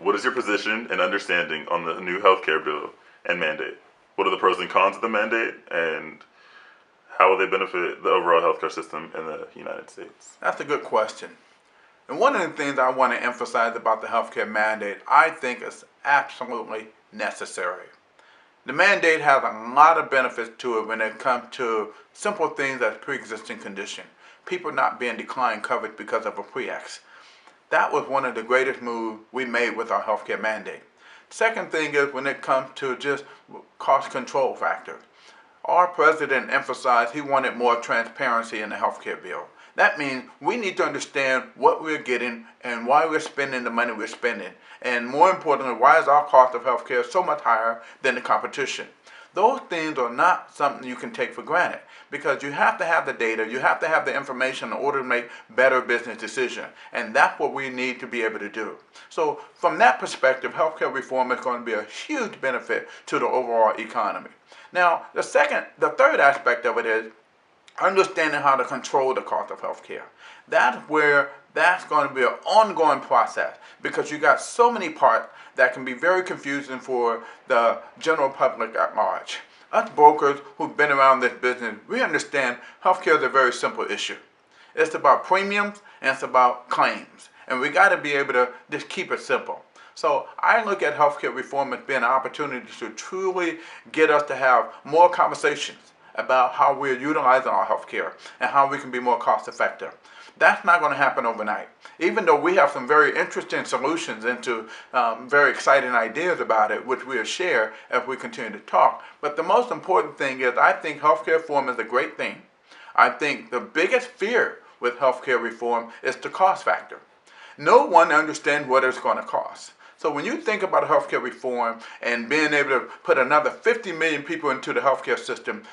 What is your position and understanding on the new healthcare bill and mandate? What are the pros and cons of the mandate, and how will they benefit the overall healthcare system in the United States? That's a good question. And one of the things I want to emphasize about the healthcare mandate, I think is absolutely necessary. The mandate has a lot of benefits to it when it comes to simple things as pre-existing condition. People not being declined coverage because of a pre-ex. That was one of the greatest moves we made with our healthcare mandate. Second thing is when it comes to just cost control factor. Our president emphasized he wanted more transparency in the healthcare bill. That means we need to understand what we're getting and why we're spending the money we're spending. And more importantly, why is our cost of healthcare so much higher than the competition? Those things are not something you can take for granted because you have to have the data, you have to have the information in order to make better business decisions. And that's what we need to be able to do. So from that perspective, healthcare reform is going to be a huge benefit to the overall economy. Now, the third aspect of it is understanding how to control the cost of healthcare. That's going to be an ongoing process because you got so many parts that can be very confusing for the general public at large. Us brokers who've been around this business, we understand healthcare is a very simple issue. It's about premiums and it's about claims. And we got to be able to just keep it simple. So I look at healthcare reform as being an opportunity to truly get us to have more conversations about how we're utilizing our healthcare and how we can be more cost effective. That's not going to happen overnight. Even though we have some very interesting solutions into very exciting ideas about it, which we'll share as we continue to talk. But the most important thing is I think healthcare reform is a great thing. I think the biggest fear with healthcare reform is the cost factor. No one understands what it's going to cost. So when you think about healthcare reform and being able to put another 50 million people into the healthcare system,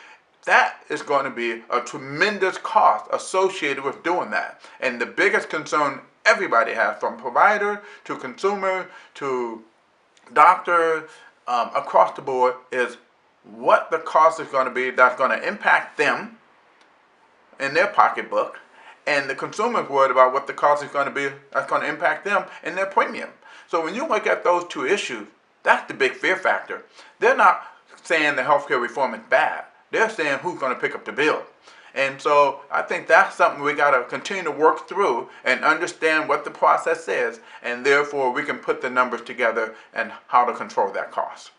that is going to be a tremendous cost associated with doing that. And the biggest concern everybody has, from provider to consumer to doctor, across the board, is what the cost is going to be that's going to impact them in their pocketbook. And the consumer's worried about what the cost is going to be that's going to impact them in their premium. So when you look at those two issues, that's the big fear factor. They're not saying the healthcare reform is bad. They're saying who's going to pick up the bill. And so I think that's something we got to continue to work through and understand what the process is, and therefore we can put the numbers together and how to control that cost.